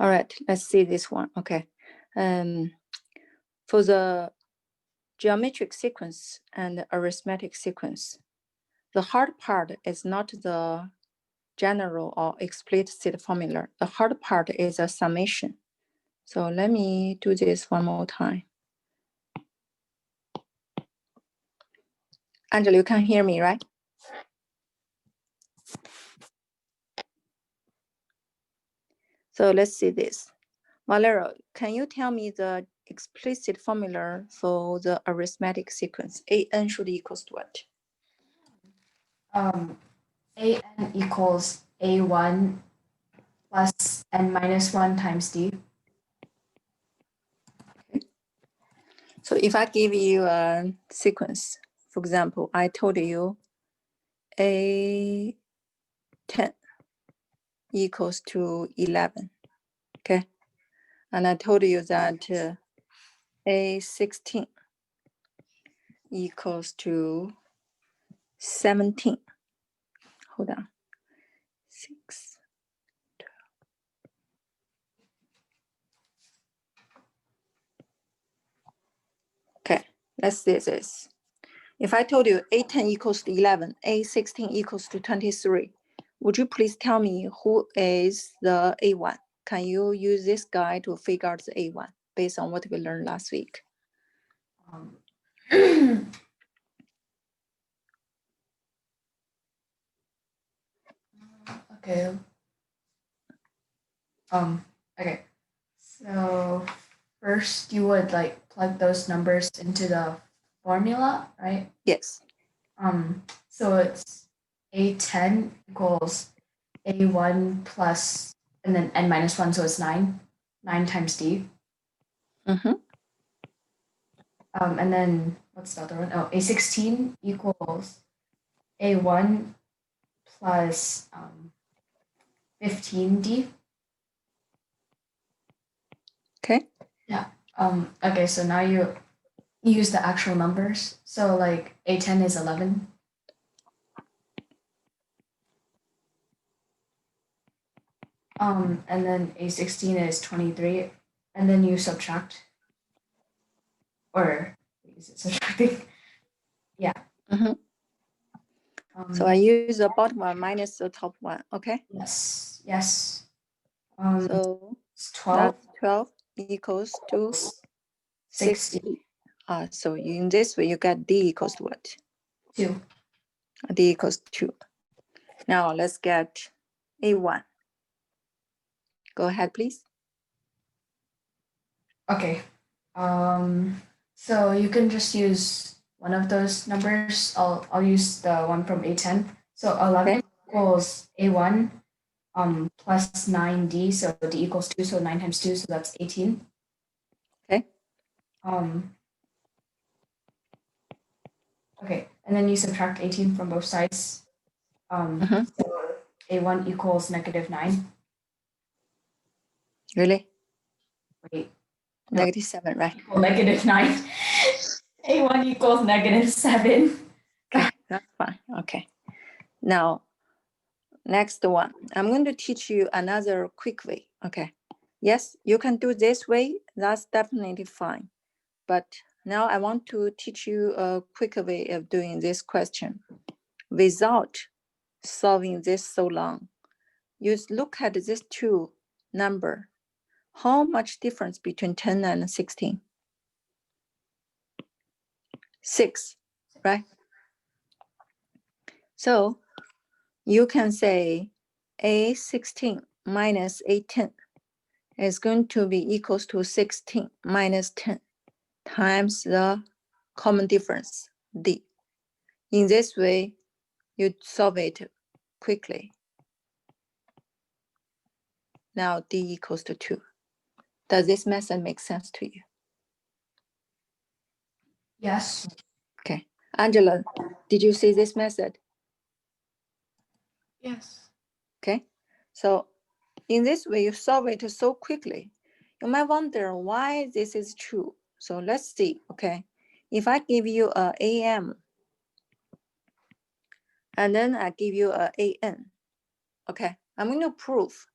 All right, let's see this one. Okay. For the geometric sequence and arithmetic sequence, the hard part is not the general or explicit formula. The hard part is a summation. So let me do this one more time. Angela, you can hear me, right? So let's see this. Valero, can you tell me the explicit formula for the arithmetic sequence? AN should equals to what? AN equals A1 plus N minus 1 times D. Okay. So if I give you a sequence, for example, I told you A10 equals to 11, okay? And I told you that A16 equals to 17. Hold on. 6, 12. Okay, let's see this. If I told you A10 equals to 11, A16 equals to 23, would you please tell me who is the A1? Can you use this guide to figure out the A1 based on what we learned last week? Okay. Okay. So first you would like plug those numbers into the formula, right? Yes. So it's A10 equals A1 plus, and then N minus 1, so it's 9. 9 times D. Mm-hmm. And then what's the other one? Oh, A16 equals A1 plus 15D. Okay. Yeah. Okay, so now you use the actual numbers. So like A10 is 11. And then A16 is 23, and then you subtract, or is it subtracting? Yeah. Mm-hmm. So I use the bottom one minus the top one, okay? Yes, yes. So it's 12. 12 equals to 60. So in this way, you get D equals to what? 2. D equals 2. Now let's get A1. Go ahead, please. Okay. So you can just use one of those numbers. I'll use the one from A10. So 11 equals A1 plus 9D, so D equals 2, so 9 times 2, so that's 18. Okay. Okay, and then you subtract 18 from both sides. So A1 equals negative 9. Really? Wait. Negative 7, right? Negative 9. A1 equals negative 7. Okay, that's fine. Okay. Now, next one. I'm going to teach you another quick way. Okay. Yes, you can do this way. That's definitely fine. But now I want to teach you a quick way of doing this question without solving this so long. You look at this two number. How much difference between 10 and 16? 6, right? So you can say A16 minus A10 is going to be equals to 16 minus 10 times the common difference, D. In this way, you solve it quickly. Now D equals to 2. Does this method make sense to you? Yes. Okay. Angela, did you see this method? Yes. Okay. So in this way, you solve it so quickly. You might wonder why this is true. So let's see, okay? If I give you a AM, and then I give you a AN, okay? I'm going to prove.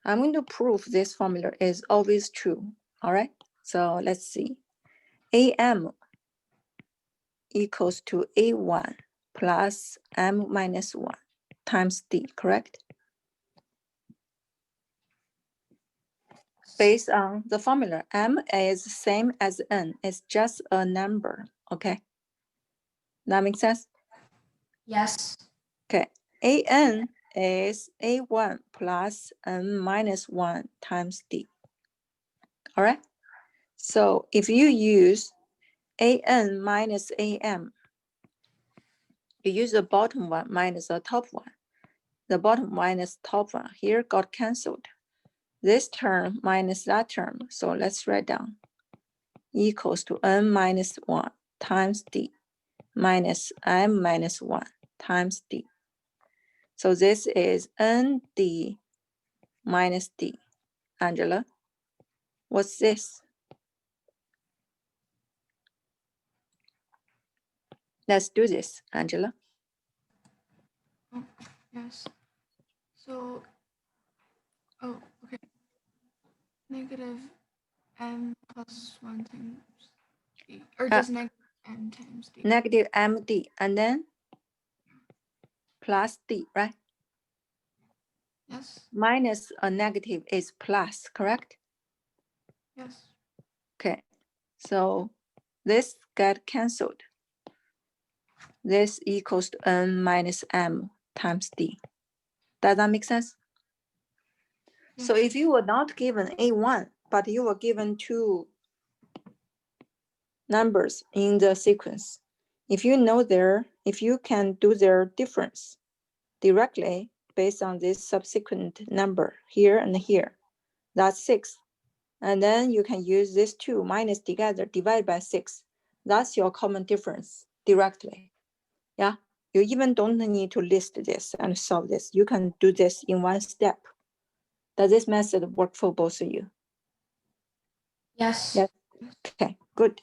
I'm going to prove this formula is always true. All right. So let's see. AM equals to A1 plus M minus 1 times D, correct? Based on the formula, M is same as N. It's just a number, okay? That makes sense? Yes. Okay. AN is A1 plus N minus 1 times D. All right? So if you use AN minus AM, you use the bottom one minus the top one. The bottom minus top one here got canceled. This term minus that term, so let's write down, equals to N minus 1 times D minus M minus 1 times D. So this is ND minus D. Angela, what's this? Let's do this, Angela. Oh, yes. So, oh, okay. Negative m plus 1 times d, or just negative m times d. Negative MD, and then plus D, right? Yes. Minus a negative is plus, correct? Yes. Okay, so this got canceled. This equals to N minus M times D. Does that make sense? Yes. So if you were not given A1, but you were given two numbers in the sequence, if you know if you can do their difference directly based on this subsequent number here and here, that's 6. And then you can use these two minus together, divide by 6. That's your common difference directly. Yeah, you even don't need to list this and solve this. You can do this in one step. Does this method work for both of you? Yes. Yes. Okay, good.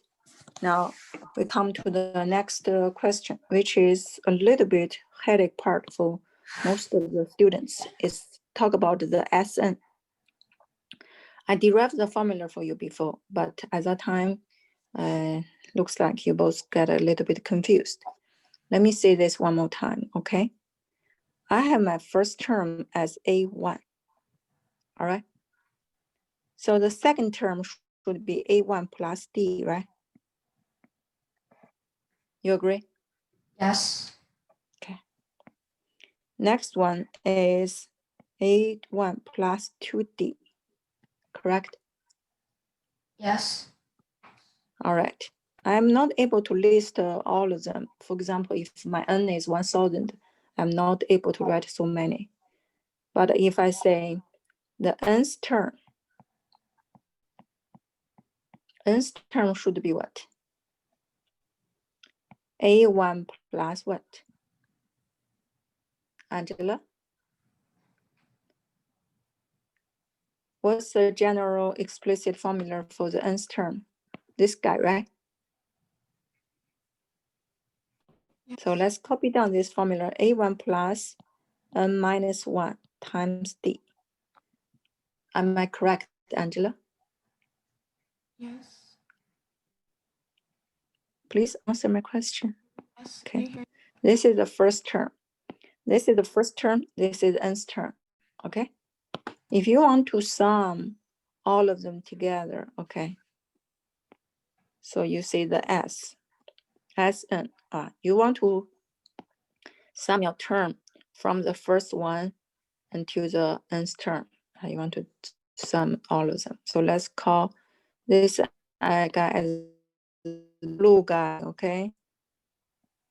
Now we come to the next question, which is a little bit headache part for most of the students. Is talk about the SN. I derived the formula for you before, but at that time, looks like you both got a little bit confused. Let me say this one more time, okay? I have my first term as A1, all right? So the second term should be A1 plus D, right? You agree? Yes. Okay. Next one is A1 plus 2D, correct? Yes. All right. I'm not able to list all of them. For example, if my N is 1000, I'm not able to write so many. But if I say the nth term should be what? A1 plus what? Angela? What's the general explicit formula for the nth term? This guy, right? Yes. So let's copy down this formula, A1 plus N minus 1 times D. Am I correct, Angela? Yes. Please answer my question. Yes. Okay. This is the first term. This is the first term. This is nth term. Okay. If you want to sum all of them together, okay. So you say the Sn. You want to sum your term from the first one until the nth term. You want to sum all of them. So let's call this guy as the blue guy, okay?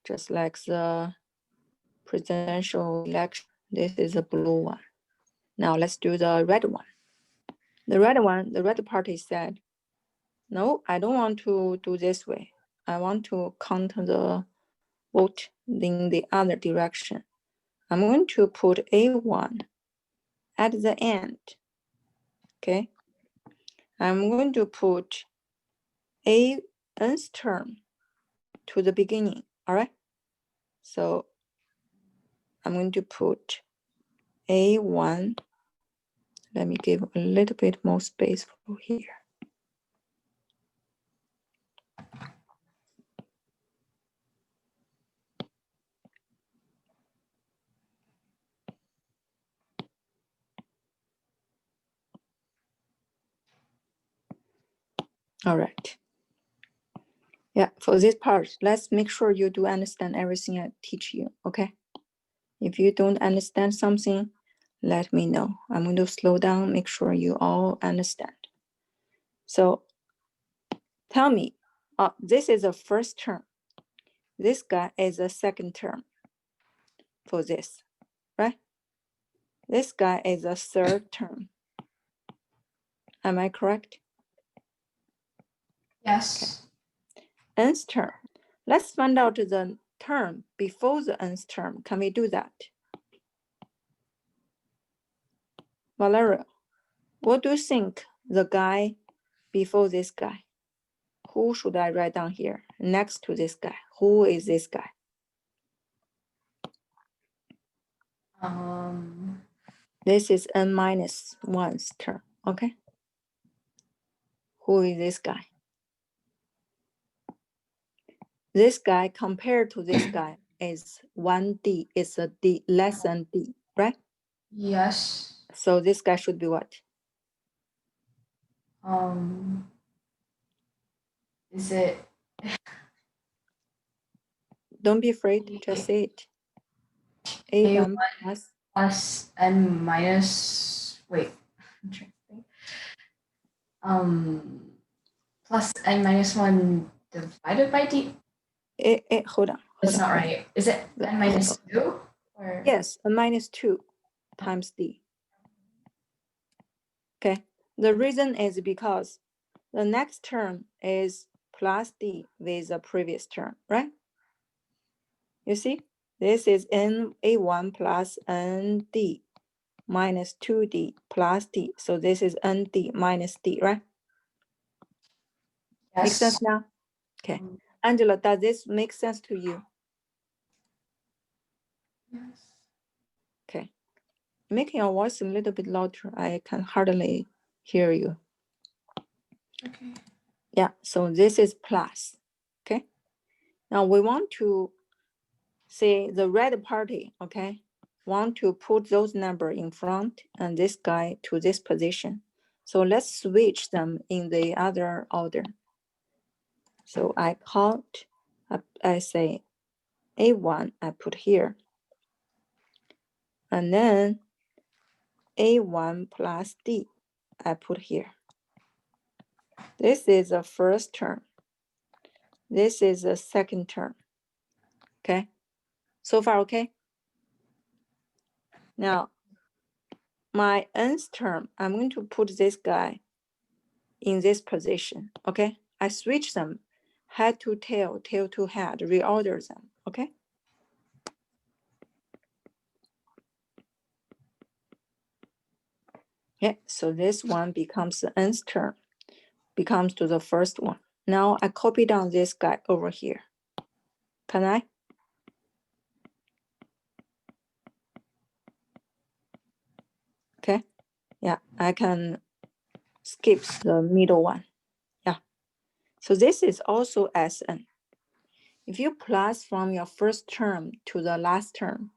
Just like the presidential election. This is the blue one. Now let's do the red one. The red party said, no, I don't want to do this way. I want to count the vote in the other direction. I'm going to put A1 at the end, okay? I'm going to put nth term to the beginning, all right? So I'm going to put A1 Let me give a little bit more space for here. All right. Yeah, for this part, let's make sure you do understand everything I teach you, okay? If you don't understand something, let me know. I'm going to slow down, make sure you all understand. So tell me, this is a first term. This guy is a second term for this, right? This guy is a third term. Am I correct? Yes. Okay. Nth term. Let's find out the term before the nth term. Can we do that? Valeria, what do you think the guy before this guy? Who should I write down here next to this guy? Who is this guy? This is n minus 1's term, okay? Who is this guy? This guy compared to this guy is 1D, it's a D less than D, right? Yes. So this guy should be what? Is it? Don't be afraid, just say it. A1 plus Plus n minus, wait, I'm trying to think. Plus n minus 1 divided by d? Hold on. That's not right. Is it n minus 2? Or? Yes, a minus 2 times d. Okay, the reason is because the next term is plus d with the previous term, right? You see, this is a1 plus nd minus 2d plus d. So this is nd minus d, right? Yes. Make sense now? Okay. Angela, does this make sense to you? Yes. Okay. Making your voice a little bit louder. I can hardly hear you. Okay. Yeah, so this is plus, okay? Now we want to say the red party, okay? Want to put those number in front and this guy to this position. So let's switch them in the other order. So I count, I say A1, I put here. And then A1 plus D, I put here. This is the first term. This is the second term. Okay, so far okay? Now, my nth term, I'm going to put this guy in this position, okay? I switch them, head to tail, tail to head, reorder them, okay? Yeah, so this one becomes the nth term, becomes to the first one. Now I copy down this guy over here. Can I? Okay, yeah, I can skip the middle one. Yeah, so this is also Sn. If you plus from your first term to the last term,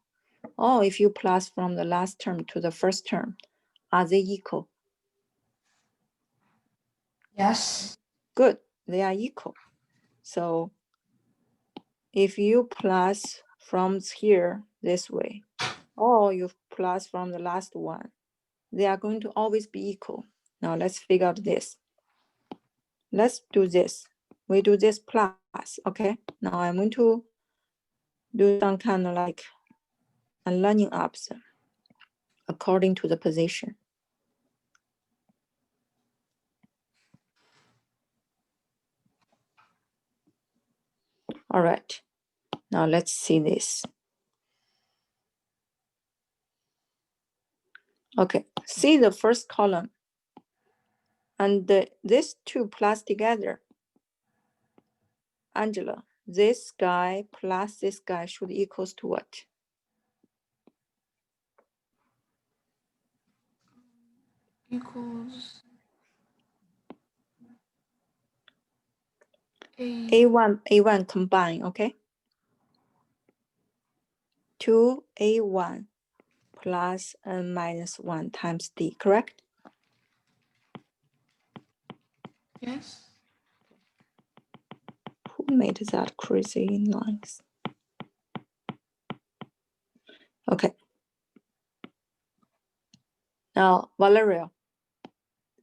or if you plus from the last term to the first term, are they equal? Yes. Good, they are equal. So if you plus from here this way, or you plus from the last one, they are going to always be equal. Now let's figure out this. Let's do this. We do this plus, okay? Now I'm going to do some kind of like a lining up according to the position. All right, now let's see this. Okay, see the first column and these two plus together. Angela, this guy plus this guy should equals to what? equals A1 combine, okay? 2A1 plus n minus 1 times d, correct? Yes. Who made that crazy lines? Okay. Now, Valerio,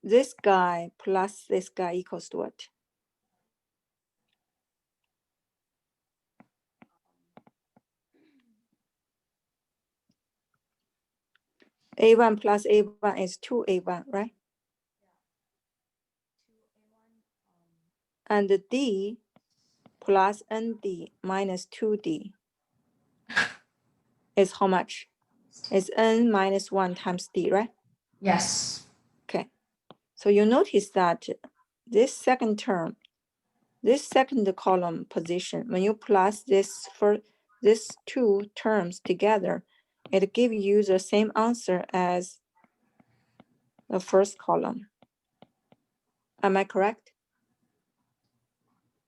this guy plus this guy equals to what? A1 plus A1 is 2A1, right? And D plus ND minus 2D is how much? It's N minus 1 times D, right? Yes. Okay. So you notice that this second term, this second column position, when you plus this for these two terms together, it gives you the same answer as the first column. Am I correct?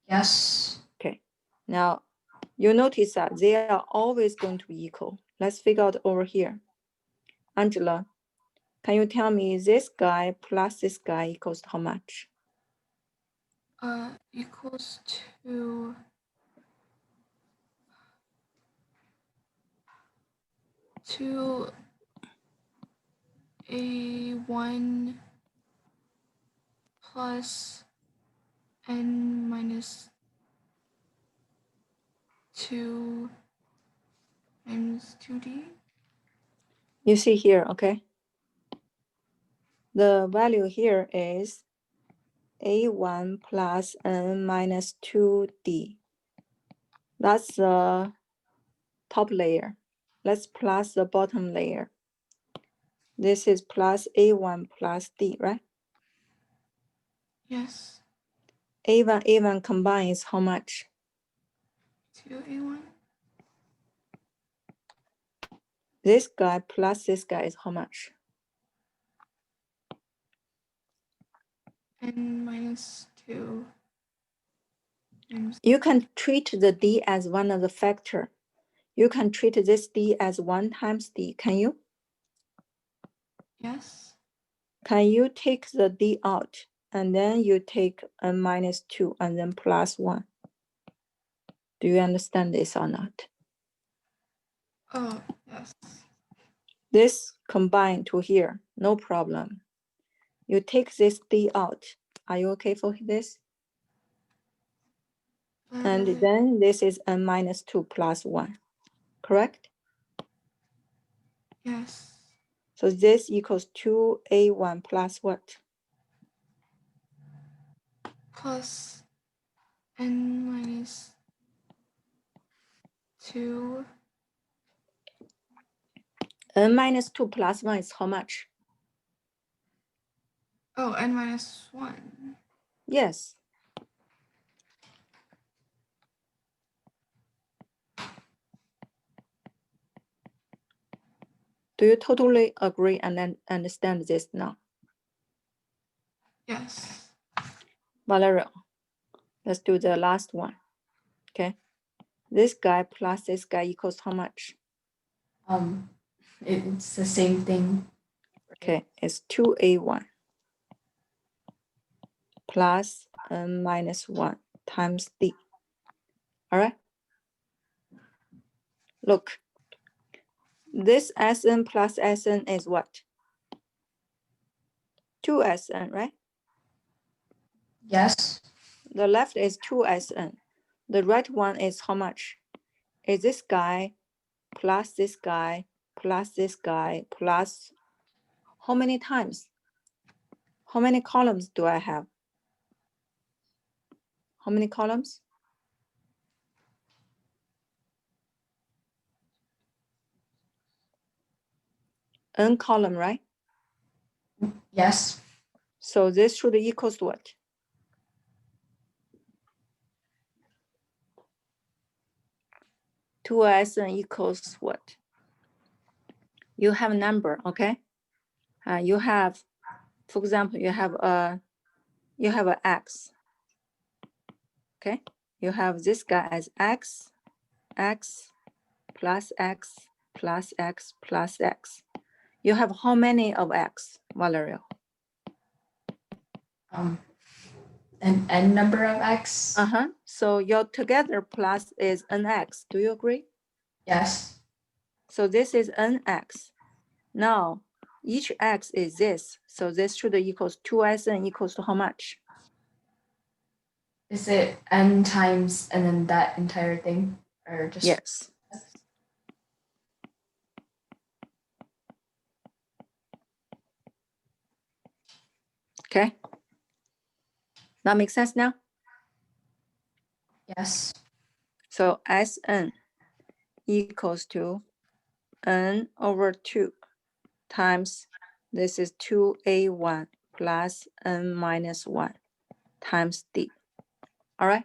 Yes. Okay. Now, you notice that they are always going to be equal. Let's figure out over here. Angela, can you tell me this guy plus this guy equals to how much? Equals to A1 plus n minus 2 times 2d. You see here, okay? The value here is A1 plus n minus 2d. That's the top layer. Let's plus the bottom layer. This is plus A1 plus d, right? Yes. A1 combined is how much? 2A1. This guy plus this guy is how much? N minus 2 times. You can treat the d as one of the factor. You can treat this d as 1 times d, can you? Yes. Can you take the d out and then you take n minus 2 and then plus 1? Do you understand this or not? Oh, yes. This combined to here, no problem. You take this d out. Are you okay for this? And then this is n minus 2 plus 1, correct? Yes. So this equals 2A1 plus what? Plus n minus 2. N minus 2 plus 1 is how much? Oh, n minus 1. Yes. Do you totally agree and then understand this now? Yes. Valerio, let's do the last one, okay? This guy plus this guy equals how much? It's the same thing. Okay, it's 2A1 plus n minus 1 times d. All right? Look, this Sn plus Sn is what? 2Sn, right? Yes. The left is 2Sn. The right one is how much? Is this guy plus this guy plus this guy plus how many times? How many columns do I have? How many columns? N column, right? Yes. So this should equals what? Two Sn equals what? You have a number, okay? You have For example, you have a x. Okay, you have this guy as x plus x plus x plus x. You have how many of x, Valerio? An n number of x. So your together plus is nx. Do you agree? Yes. So this is nx. Now each x is this. So this should equals 2Sn equals to how much? Is it n times and then that entire thing, or just? Yes. Okay. That makes sense now? Yes. So Sn equals to n over 2 times, this is 2a1 plus n minus 1 times d. All right?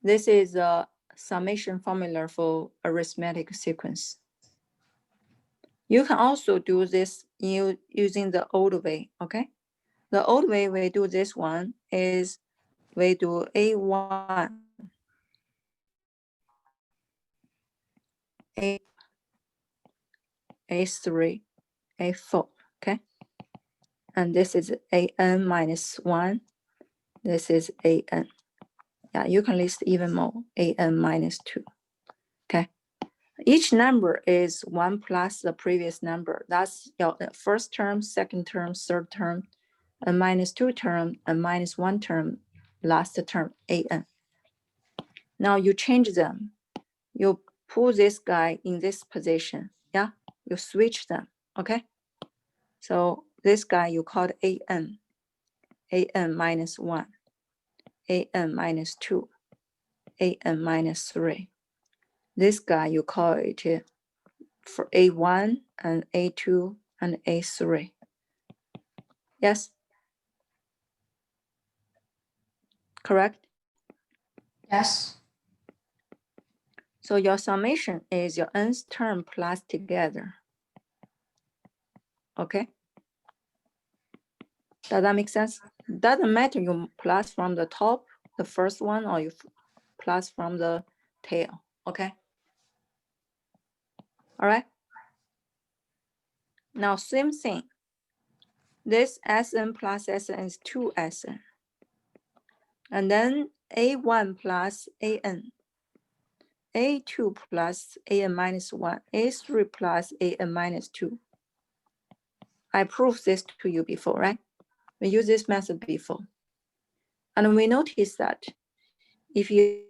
This is a summation formula for arithmetic sequence. You can also do this using the old way, okay? The old way we do this one is we do a1, a3, a4, okay? And this is an minus 1. This is an. Yeah, you can list even more, an minus 2, okay? Each number is 1 plus the previous number. That's your first term, second term, third term, a minus 2 term, a minus 1 term, last term, an. Now you change them. You put this guy in this position. Yeah, you switch them, okay? So this guy you call an minus 1, an minus 2, an minus 3. This guy you call it for a1 and a2 and a3. Yes? Correct? Yes. So your summation is your nth term plus together. Okay? Does that make sense? Doesn't matter you plus from the top, the first one, or you plus from the tail. Okay? All right? Now, same thing. This Sn plus Sn is 2Sn. And then A1 plus An. A2 plus An minus 1. A3 plus An minus 2. I proved this to you before, right? We used this method before. And we noticed that if you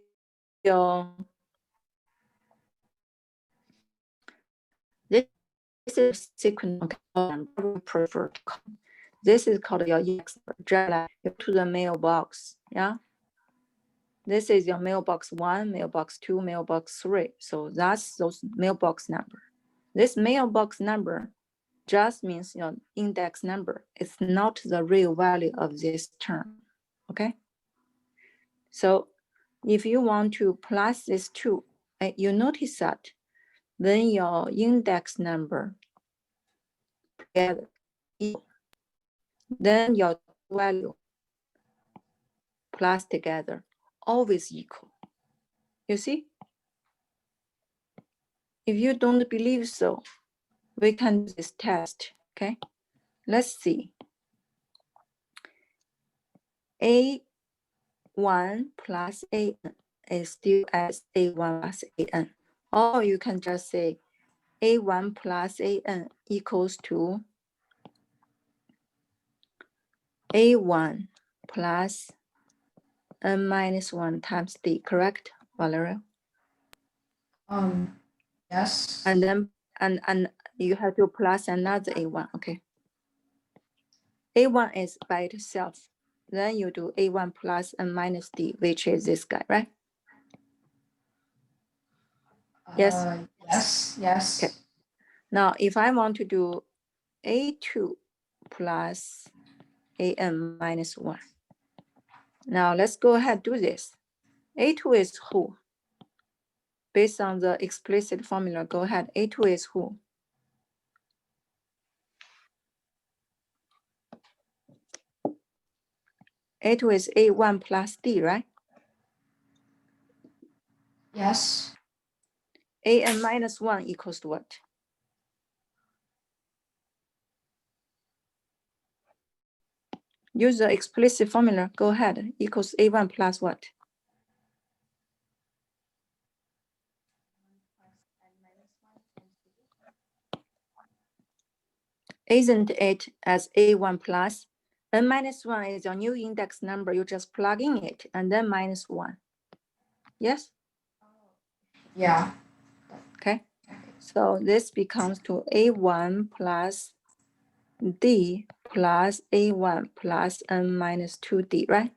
this is sequence, okay, prefer to call. This is called your EX, to the mailbox, yeah? This is your mailbox 1, mailbox 2, mailbox 3. So that's those mailbox number. This mailbox number just means your index number. It's not the real value of this term, okay? So if you want to plus this 2, you notice that then your index number together, then your value plus together always equal. You see? If you don't believe so, we can do this test, okay? Let's see. A1 plus An is still as A1 plus An. Or you can just say A1 plus An equals to A1 plus N minus 1 times D, correct, Valeria? Yes. And then and you have to plus another A1, okay? A1 is by itself. Then you do A1 plus N minus D, which is this guy, right? Yes? Yes. Yes. Okay. Now, if I want to do A2 plus An minus 1. Now, let's go ahead and do this. A2 is who? Based on the explicit formula, go ahead. A2 is who? A2 is A1 plus D, right? Yes. AN minus 1 equals to what? Use the explicit formula. Go ahead. Equals A1 plus what? Isn't it as A1 plus? N minus 1 is your new index number. You just plug in it and then minus 1. Yes? Yeah. Okay. So this becomes to A1 plus D plus A1 plus N minus 2D, right?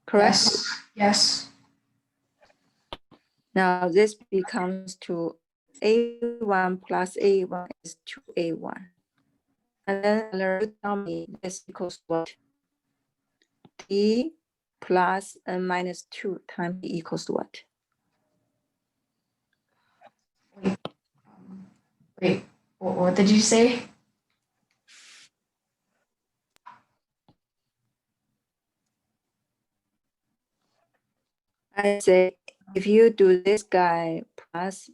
Correct? Yes. Yes. Now this becomes to A1 plus A1 is 2A1. And then you tell me this equals what? D plus N minus 2 times D equals to what? Wait, what did you say? I say if you do this guy plus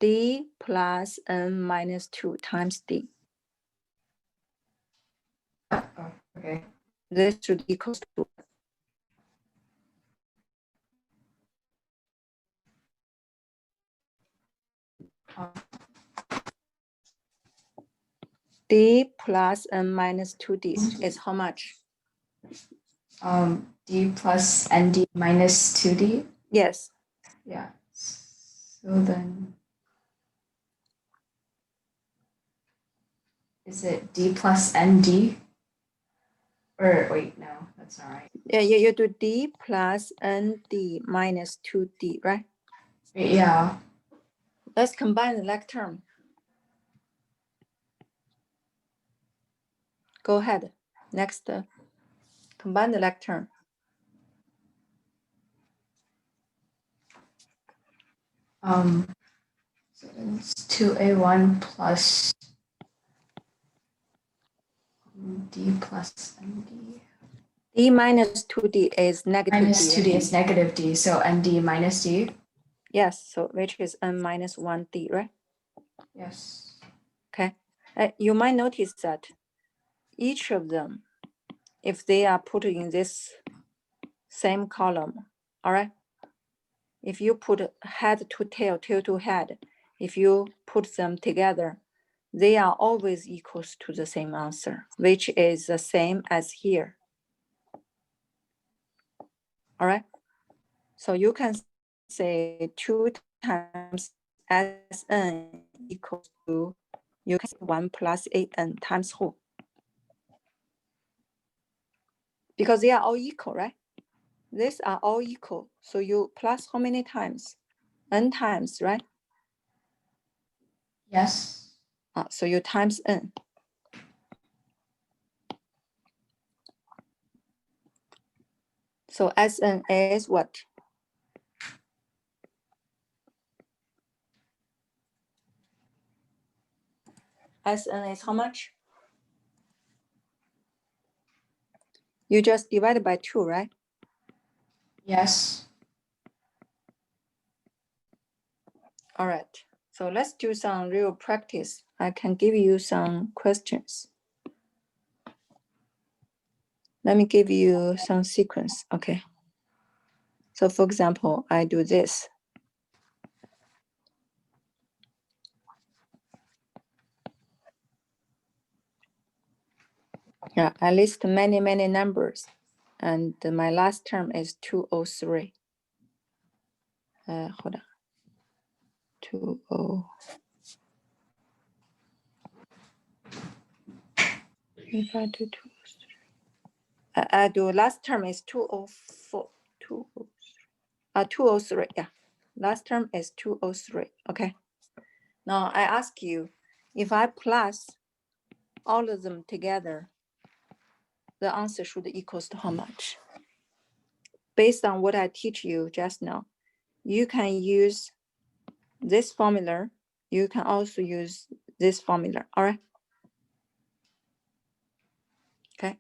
D plus N minus 2 times D, Oh, okay. this should equal to D plus N minus 2D is how much? D plus ND minus 2D. Yes. Yeah. So then, is it D plus ND? Or wait, no, that's not right. Yeah, you do D plus ND minus 2D, right? Yeah. Let's combine the like term. Go ahead. Next, combine the like term. So it's 2A1 plus D plus ND. D minus 2D is negative Minus D. 2D is negative D, so ND minus D. Yes, so which is N minus 1D, right? Yes. Okay. You might notice that each of them, if they are put in this same column, all right? If you put head to tail, tail to head, if you put them together, they are always equals to the same answer, which is the same as here. All right. So you can say 2 times Sn equals to, you can say 1 plus An times who? Because they are all equal, right? These are all equal. So you plus how many times? N times, right? Yes. So you times N. So Sn is what? Sn is how much? You just divide by 2, right? Yes. All right. So let's do some real practice. I can give you some questions. Let me give you some sequence. Okay. So for example, I do this. Yeah, I list many, many numbers. And my last term is 203. Hold on. 20. If I do 203. I do last term is 204. 203. Yeah. Last term is 203. Okay. Now I ask you, if I plus all of them together, the answer should equals to how much? Based on what I teach you just now, you can use this formula. You can also use this formula. All right. Okay.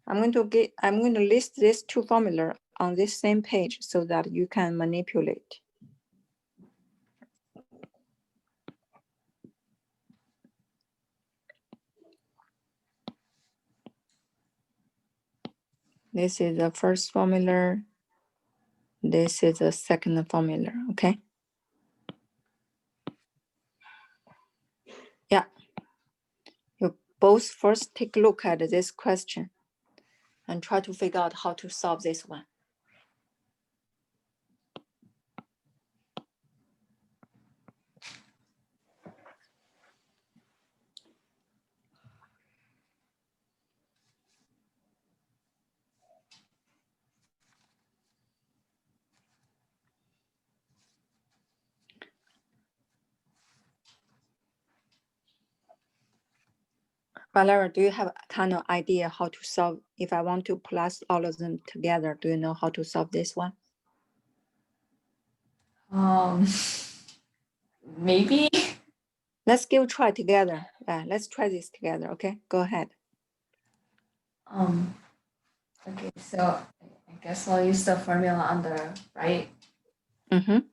I'm going to list these two formula on this same page so that you can manipulate. This is the first formula. This is the second formula, okay? Yeah. You both first take a look at this question and try to figure out how to solve this one. Valeria, do you have a kind of idea how to solve, if I want to plus all of them together, do you know how to solve this one? Maybe. Let's give a try together. Let's try this together, okay? Go ahead. Okay, so I guess I'll use the formula on the right. Okay,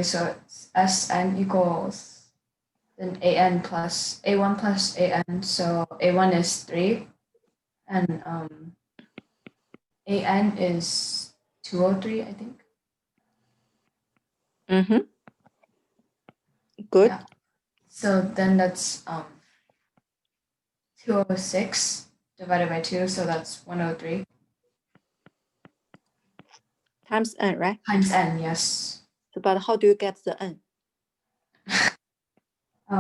so it's Sn equals then an plus a1 plus an. So a1 is 3, and an is 203, I think. Good. Yeah. So then that's 206 divided by 2, so that's 103. Times n, right? Times n, yes. So, but how do you get the n? I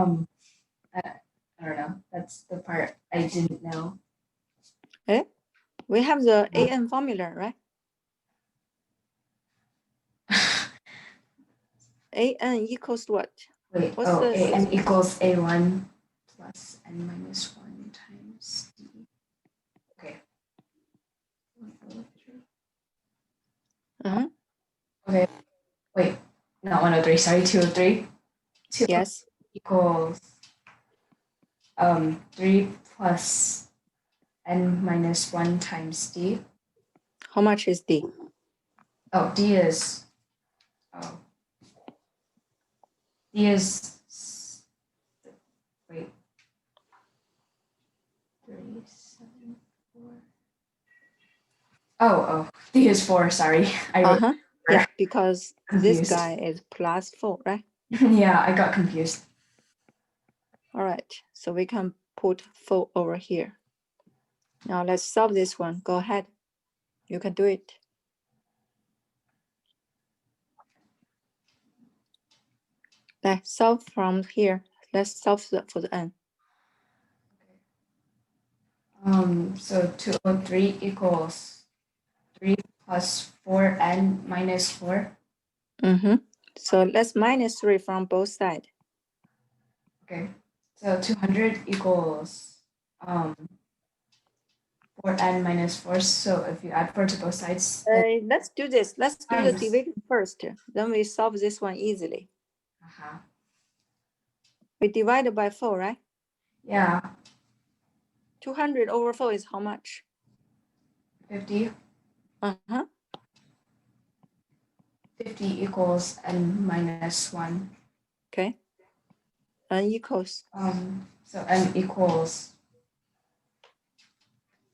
don't know. That's the part I didn't know. Eh? We have the an formula, right? An equals what? Wait, What's an equals a1 plus n minus 1 times d. Okay. Okay. Wait, not 103, sorry, 203. 2 yes. equals 3 plus n minus 1 times d. How much is d? Oh, d is wait, 3, 7, 4. Oh, d is 4, sorry. Yeah, because confused. this guy is plus 4, right? Yeah, I got confused. All right, so we can put 4 over here. Now let's solve this one. Go ahead. You can do it. Let's solve from here. Let's solve for the n. So 203 equals 3 plus 4n minus 4. So let's minus 3 from both sides. Okay. So 200 equals 4n minus 4. So if you add 4 to both sides. Let's do this. Let's do the division first. Then we solve this one easily. We divide by 4, right? Yeah. 200 over 4 is how much? 50. 50 equals n minus 1. Okay. N equals? So n equals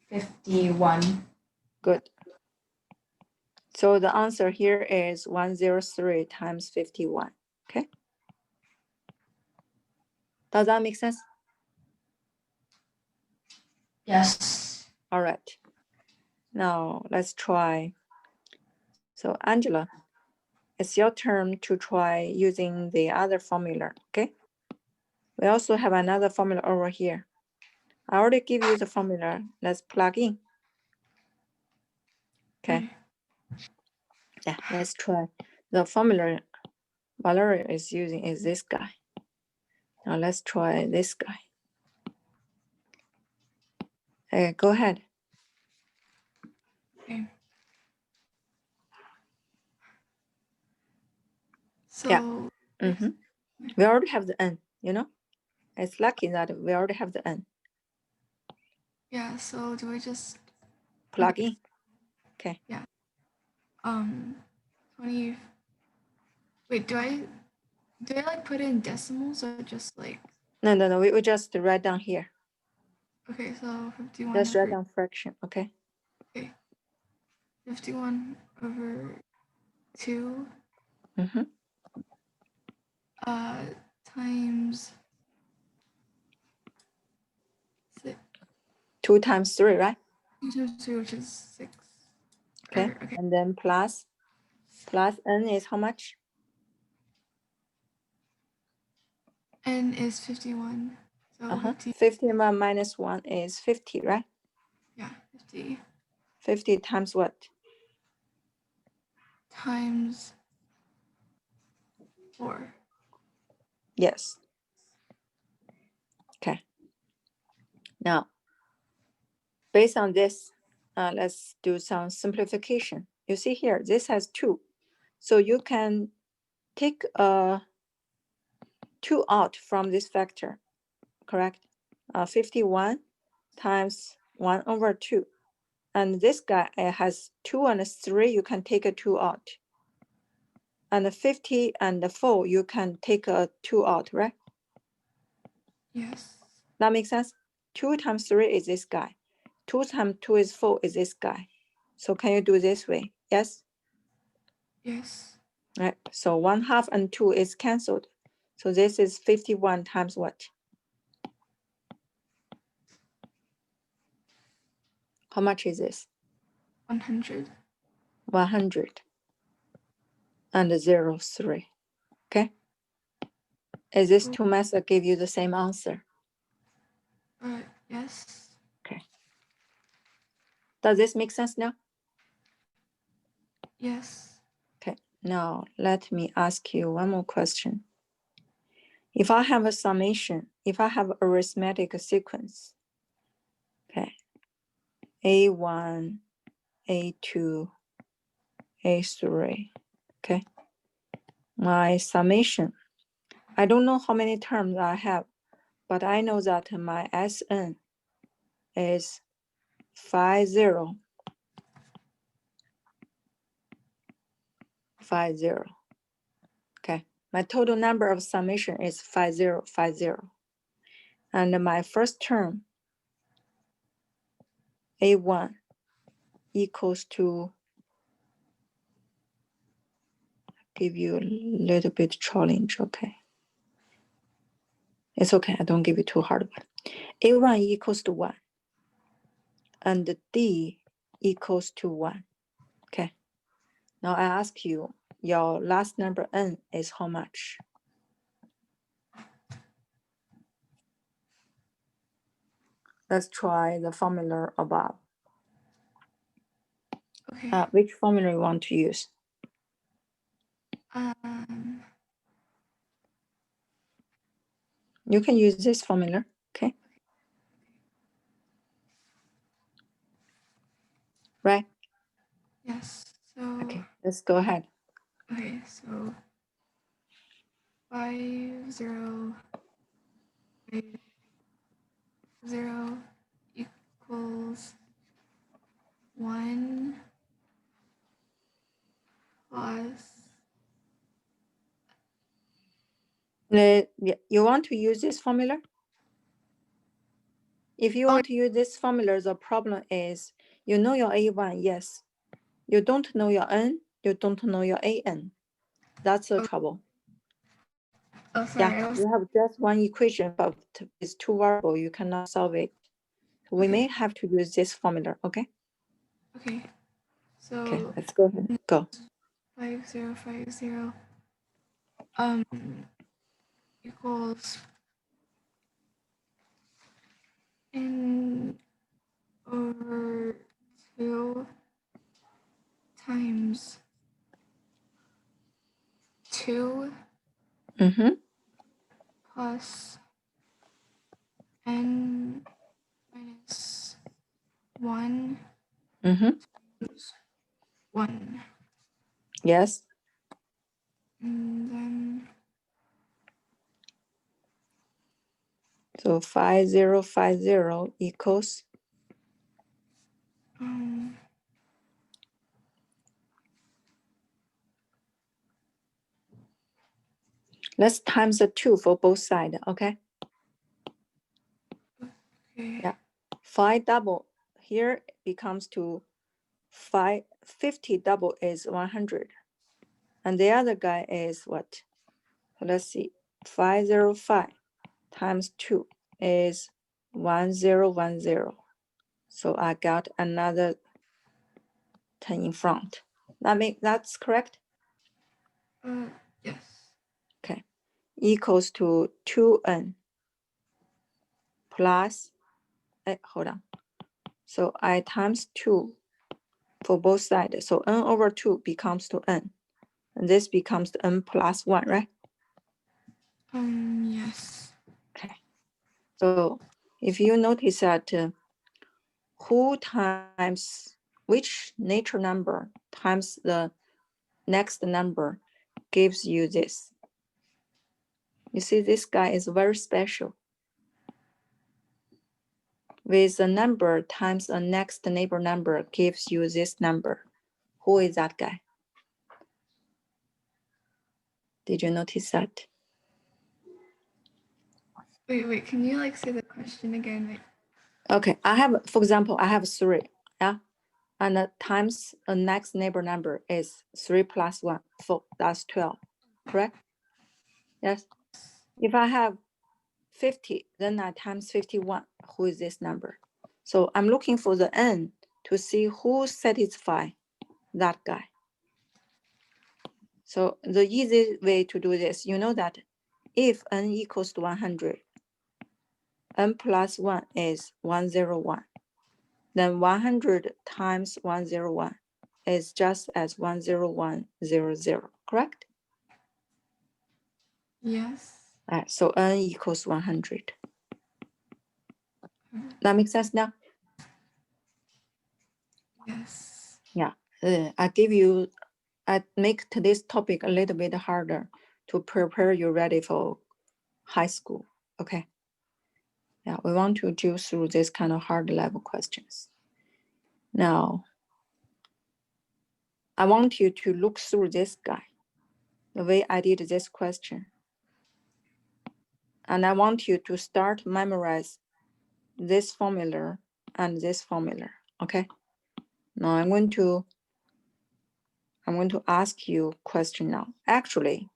51. Good. So the answer here is 103 times 51. Okay. Does that make sense? Yes. All right. Now let's try. So Angela, it's your turn to try using the other formula, okay? We also have another formula over here. I already give you the formula. Let's plug in. Okay. Yeah, let's try. The formula Valeria is using is this guy. Now let's try this guy. Go ahead. Okay. So Yeah. We already have the n, you know? It's lucky that we already have the n. Yeah, so do I just Plug in. Okay. 20? Wait, do I like put in decimals or just like? No. We just write down here. Okay, so 51 Just write over down fraction, okay? 51 over 2 Mm-hmm. times 6. 2 times 3, right? 2 times 3, which is 6. Okay. Okay. And then plus n is how much? N is 51. So 50. 51 minus 1 is 50, right? Yeah, 50 50 times what? times 4. Yes. Okay. Now, based on this, let's do some simplification. You see here, this has 2. So you can take 2 out from this factor, correct? 51 times 1 over 2. And this guy has 2 and 3, you can take a 2 out. And 50 and 4, you can take a 2 out, right? Yes. That makes sense? 2 times 3 is this guy. 2 times 2 is 4 is this guy. So can you do this way? Yes? Yes. Right. So 1/2 and 2 is cancelled. So this is 51 times what? How much is this? 100. 100 and 0, 3. Okay. Is this two methods give you the same answer? Yes. Okay. Does this make sense now? Yes. Okay. Now let me ask you one more question. If I have a summation, if I have arithmetic sequence, okay, A1, A2, A3, okay, my summation, I don't know how many terms I have, but I know that my Sn is 50, 50, okay. My total number of summation is 5050. And my first term, A1, equals to, give you a little bit challenge, okay. It's okay, I don't give you too hard one. A1 equals to 1. And D equals to 1, okay. Now I ask you, your last number N is how much? Let's try the formula above. Okay. Which formula you want to use? You can use this formula, okay? Right? Yes. So. Okay, let's go ahead. Okay. So 5 0 5 0 equals 1 plus. You want to use this formula? If you want to use this formula, the problem is you know your A1, yes. You don't know your N, you don't know your AN. That's the trouble. Oh, sorry. Yeah, you have just one equation, but it's 2 variable, you cannot solve it. So we may have to use this formula, okay? Okay. So Okay, let's go ahead. Go. 5 0 5 0 equals N over 2 times 2 plus N minus 1 times 1. Yes. And then So 5050 equals let's times the 2 for both sides, okay? Okay. Yeah. 5 double here becomes to 50 double is 100. And the other guy is what? So let's see. 505 times 2 is 1010. So I got another 10 in front. That's correct? Yes. Okay. Equals to 2n plus, hold on. So I times 2 for both sides. So n over 2 becomes to n. And this becomes to n plus 1, right? Yes. Okay. So if you notice that who times which natural number times the next number gives you this. You see, this guy is very special. With a number times the next neighbor number gives you this number. Who is that guy? Did you notice that? Wait, can you like say the question again? Wait. Okay, I have, for example, I have 3, yeah? And times the next neighbor number is 3 plus 1, 4, that's 12, correct? Yes. If I have 50, then I times 51, who is this number? So I'm looking for the n to see who satisfy that guy. So the easy way to do this, you know that if n equals to 100, n plus 1 is 101. Then 100 times 101 is just as 10100, correct? Yes. All right, so n equals 100. That makes sense now? Yes. Yeah, I make today's topic a little bit harder to prepare you ready for high school, okay? Yeah, we want to do through this kind of hard level questions. Now, I want you to look through this guy, the way I did this question. And I want you to start memorize this formula and this formula, okay? Now I'm going to ask you a question now. Actually,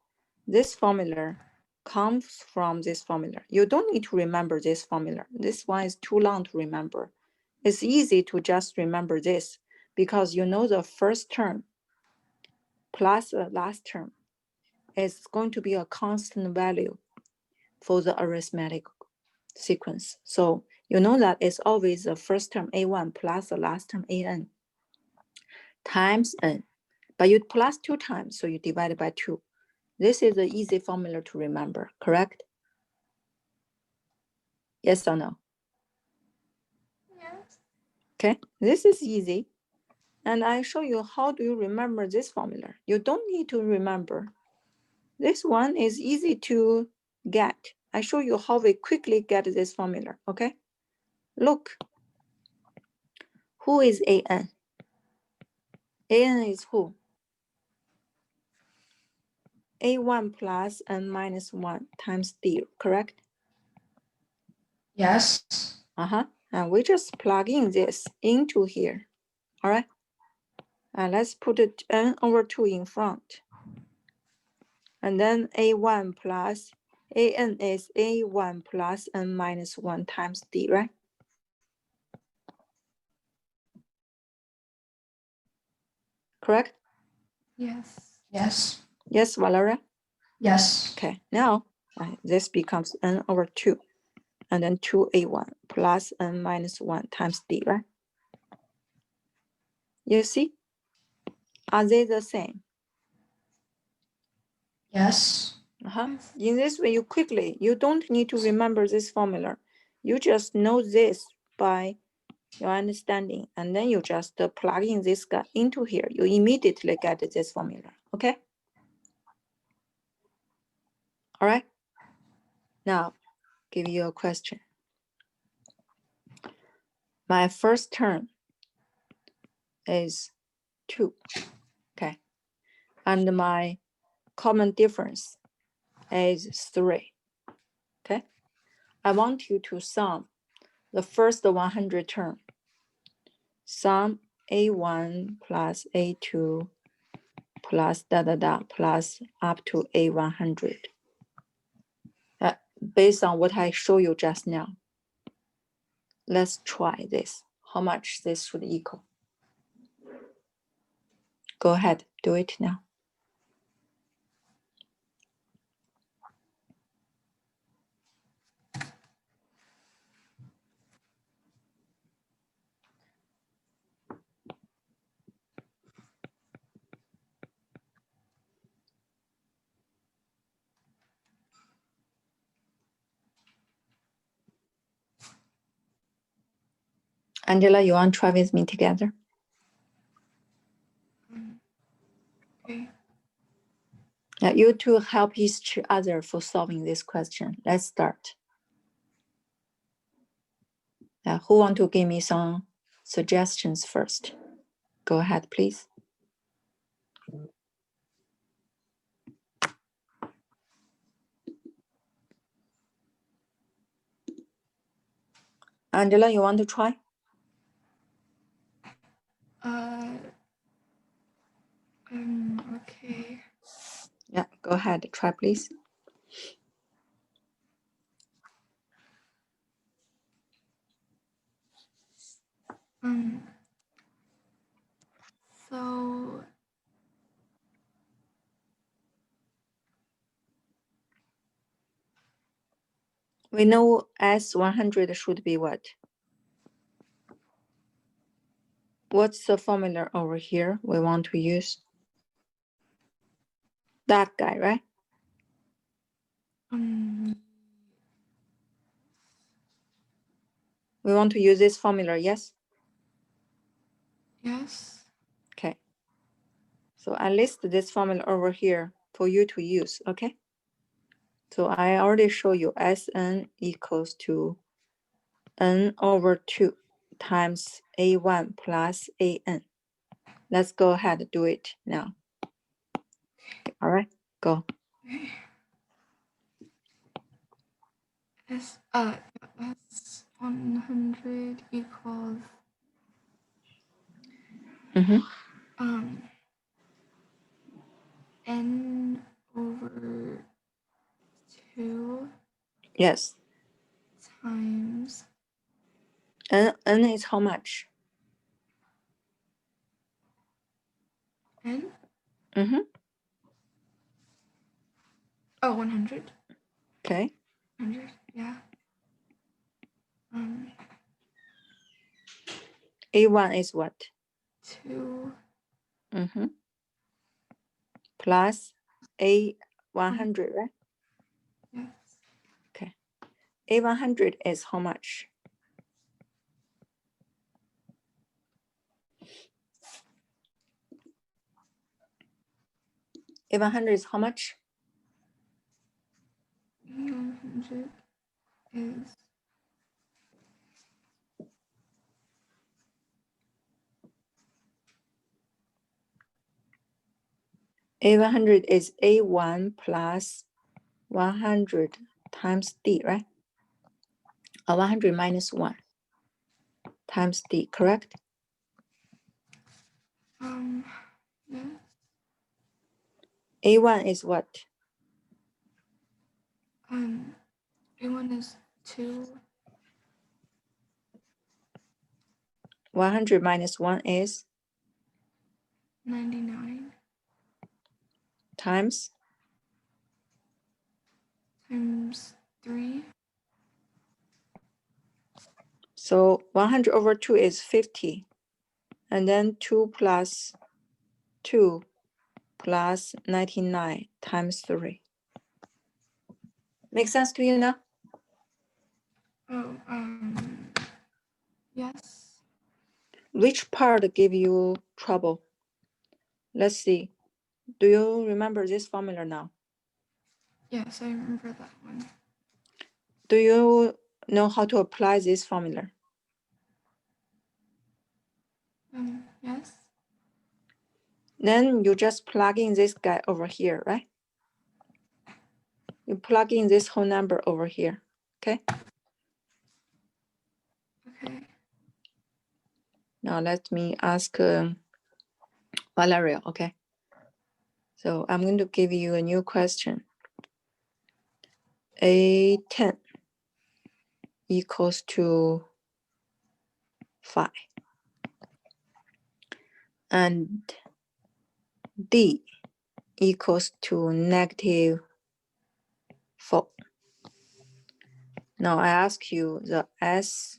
this formula comes from this formula. You don't need to remember this formula. This one is too long to remember. It's easy to just remember this because you know the first term plus the last term is going to be a constant value for the arithmetic sequence. So you know that it's always the first term a1 plus the last term an times n. But you plus 2 times, so you divide it by 2. This is an easy formula to remember, correct? Yes or no? Yes. Okay, this is easy. And I show you how do you remember this formula. You don't need to remember. This one is easy to get. I show you how we quickly get this formula, okay? Look, who is an? An is who? a1 plus n minus 1 times d, correct? Yes. And we just plug in this into here, all right? And let's put it n over 2 in front. And then a1 plus an is a1 plus n minus 1 times d, right? Correct? Yes. Yes. Yes, Valeria? Yes. Okay, now this becomes n over 2. And then 2a1 plus n minus 1 times d, right? You see? Are they the same? Yes. Yes. In this way, you don't need to remember this formula. You just know this by your understanding, and then you just plug in this guy into here. You immediately get this formula, okay? All right. Now, give you a question. My first term is 2, okay? And my common difference is 3, okay? I want you to sum the first 100 term. Sum A1 plus A2 plus plus up to A100. Based on what I show you just now. Let's try this. How much this should equal? Go ahead, do it now. Angela, you want to try with me together? Okay. Now, you two help each other for solving this question. Let's start. Now, who want to give me some suggestions first? Go ahead, please. Angela, you want to try? Okay. Yeah, go ahead, try please. So We know S100 should be what? What's the formula over here we want to use? That guy, right? We want to use this formula, yes? yes. Okay. So I list this formula over here for you to use, okay? So I already show you Sn equals to n over 2 times A1 plus An. Let's go ahead and do it now. All right, go. Okay. S100 equals n over 2 Yes. times N is how much? n. Oh, 100. Okay. 100. Yeah. A1 is what? 2. Plus A100, right? Yes. Okay. A100 is how much? A100 is how much? 100 is A100 is A1 plus 100 times D, right? 100 minus 1 times D, correct? yeah. A1 is what? A1 is 2. 100 minus 1 is? 99 Times? times 3. So 100 over 2 is 50. And then 2 plus 2 plus 99 times 3. Make sense to you now? Oh, yes. Which part give you trouble? Let's see. Do you remember this formula now? Yes, I remember that one. Do you know how to apply this formula? Yes. Then you just plug in this guy over here, right? You plug in this whole number over here, okay? Okay. Now let me ask Valeria, okay? So I'm going to give you a new question. A10 equals to 5. And D equals to negative 4. Now I ask you the S20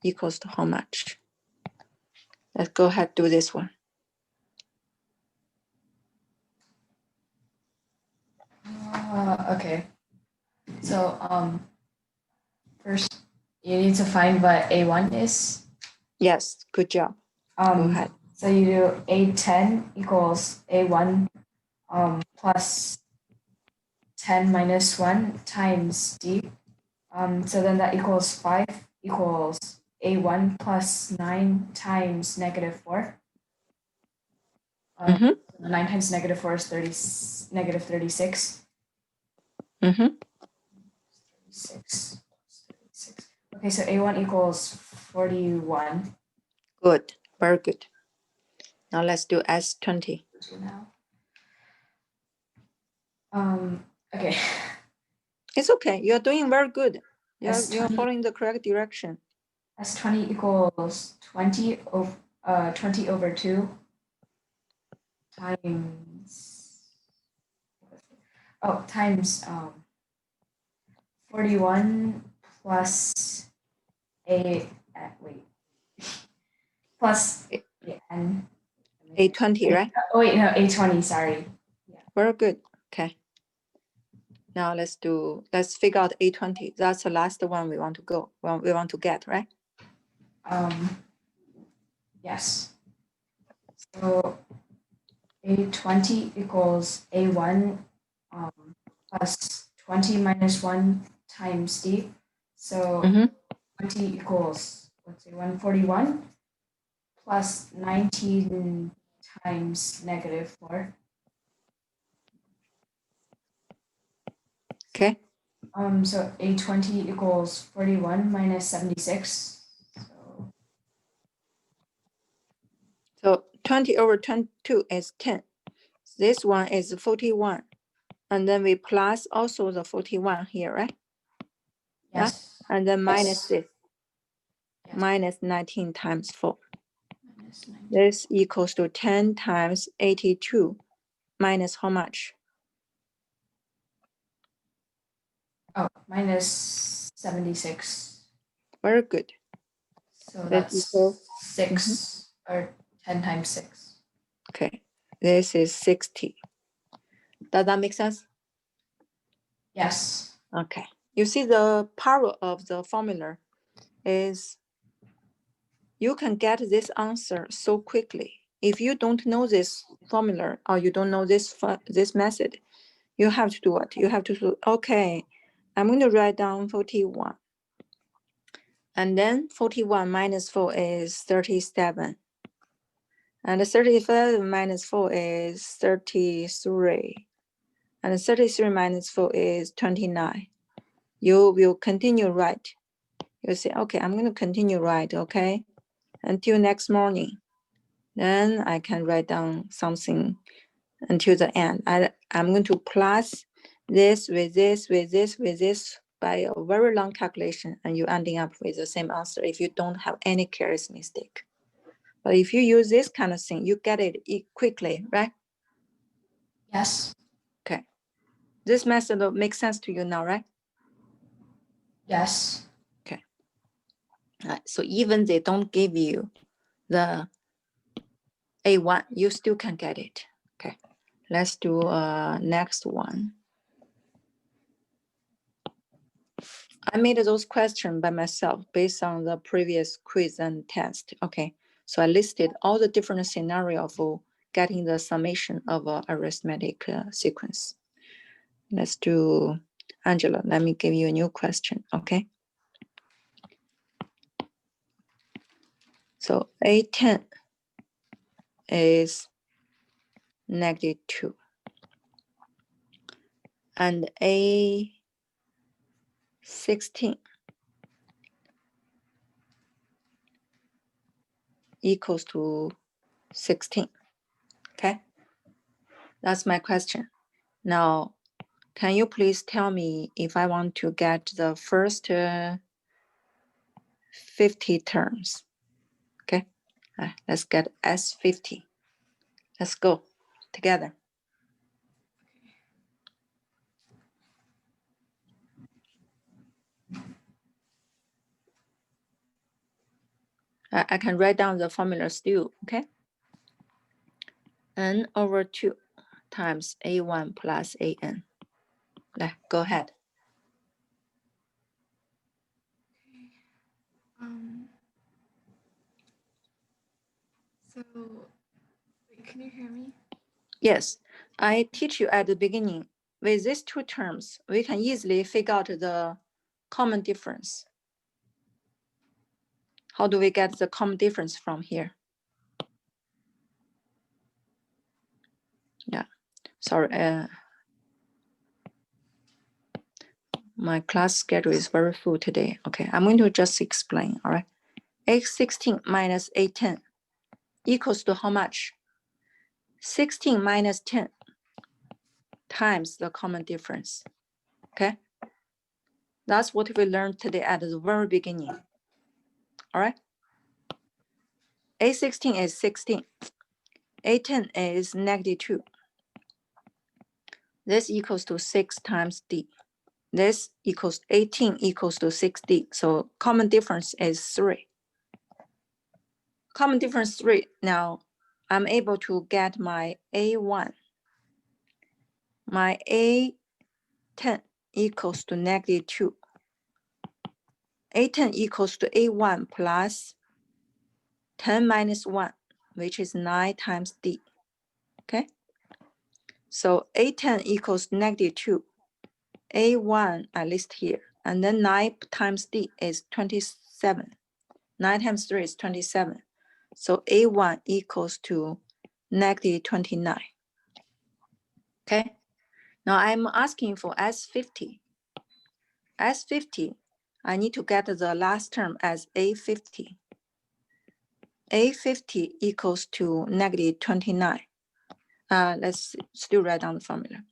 equals to how much? Let's go ahead do this one. Okay. So first you need to find what A1 is. Yes, good job. Go ahead. So you do A10 equals A1 plus 10 minus 1 times D. So then that equals 5 equals A1 plus 9 times negative 4. 9 times negative 4 is negative 36. 36. Okay, so A1 equals 41. Good, very good. Now let's do S20. Okay. It's okay. You're doing very good. You're S20. following the correct direction. S20 equals 20 over 2 times 41 plus plus n. A20, right? Oh wait, no, A20, sorry. Yeah. Very good. Okay. Now let's figure out A20. That's the last one we want to go. Well, we want to get, right? Yes. So A20 equals A1 plus 20 minus 1 times D. So 20 equals, let's say 141 plus 19 times negative 4. Okay. So A20 equals 41 minus 76. So 20 over 22 is 10. This one is 41. And then we plus also the 41 here, right? Yes. Yeah? And then minus Yes. this. Yes. Minus 19 times 4. Minus 19. This equals to 10 times 82 minus how much? Oh, minus 76. Very good. So that's 6 or 10 times 6. Okay. This is 60. Does that make sense? Yes. Okay. You see the power of the formula is you can get this answer so quickly. If you don't know this formula or you don't know this method, you have to do what? You have to do, okay, I'm going to write down 41. And then 41 minus 4 is 37. And 35 minus 4 is 33. And 33 minus 4 is 29. You will continue right. You say, okay, I'm going to continue right, okay, until next morning. Then I can write down something until the end. I'm going to plus this with this, with this, with this by a very long calculation, and you're ending up with the same answer if you don't have any careless mistake. But if you use this kind of thing, you get it quickly, right? Yes. Okay. This method makes sense to you now, right? Yes. Okay. So even they don't give you the A1, you still can get it. Okay. Let's do next one. I made those questions by myself based on the previous quiz and test. Okay. So I listed all the different scenarios for getting the summation of an arithmetic sequence. let's do Angela. Let me give you a new question, okay? So A10 is -2. And A16 equals to 16, okay? That's my question. Now, can you please tell me if I want to get the first 50 terms, okay? Let's get S50. Let's go together. I can write down the formula still, okay? N over 2 times A1 plus AN. Go ahead. So, wait, can you hear me? Yes, I teach you at the beginning. With these two terms, we can easily figure out the common difference. How do we get the common difference from here? Yeah, sorry. My class schedule is very full today. Okay, I'm going to just explain, all right? A16 minus A10 equals to how much? 16 minus 10 times the common difference, okay? That's what we learned today at the very beginning, all right? A16 is 16. A10 is -2. This equals to 6 times D. This equals 18 equals to 6D. So common difference is 3. Common difference 3. Now I'm able to get my A1. My A10 equals to -2. A10 equals to A1 plus 10 minus 1, which is 9 times D. Okay? So A10 equals -2. A1 I list here. And then 9 times D is 27. 9 times 3 is 27. So A1 equals to -29. Okay? Now I'm asking for S50. S50, I need to get the last term as A50. A50 equals to -29. Let's still write down the formula.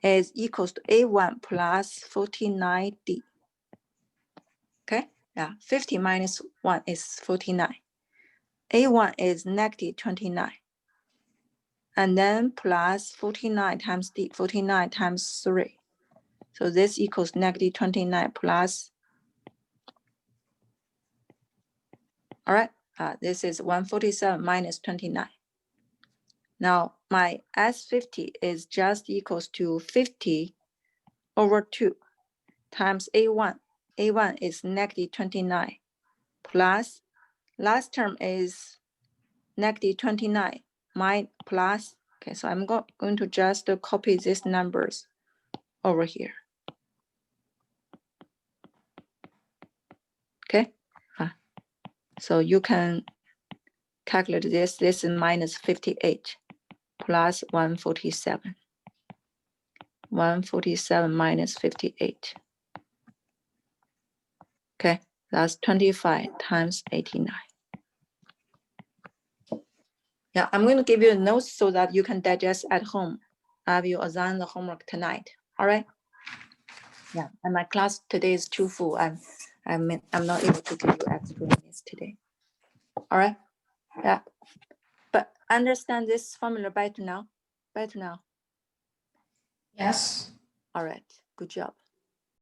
Is equals to A1 plus 49D. Okay, yeah, 50 minus 1 is 49. A1 is -29. And then plus 49 times D, 49 times 3. So this equals -29 plus, all right, this is 147 minus 29. Now my S50 is just equals to 50 over 2 times A1. A1 is -29 plus, last term is -29, plus, okay, so I'm going to just copy these numbers over here. Okay, so you can calculate this. This is -58 plus 147. 147 minus 58. Okay, that's 25 times 89. Yeah, I'm going to give you notes so that you can digest at home. I will assign the homework tonight. All right. Yeah, and my class today is too full. I'm not able to give you extra minutes today. All right. Yeah, but understand this formula better now. Better now. Yes. All right. Good job.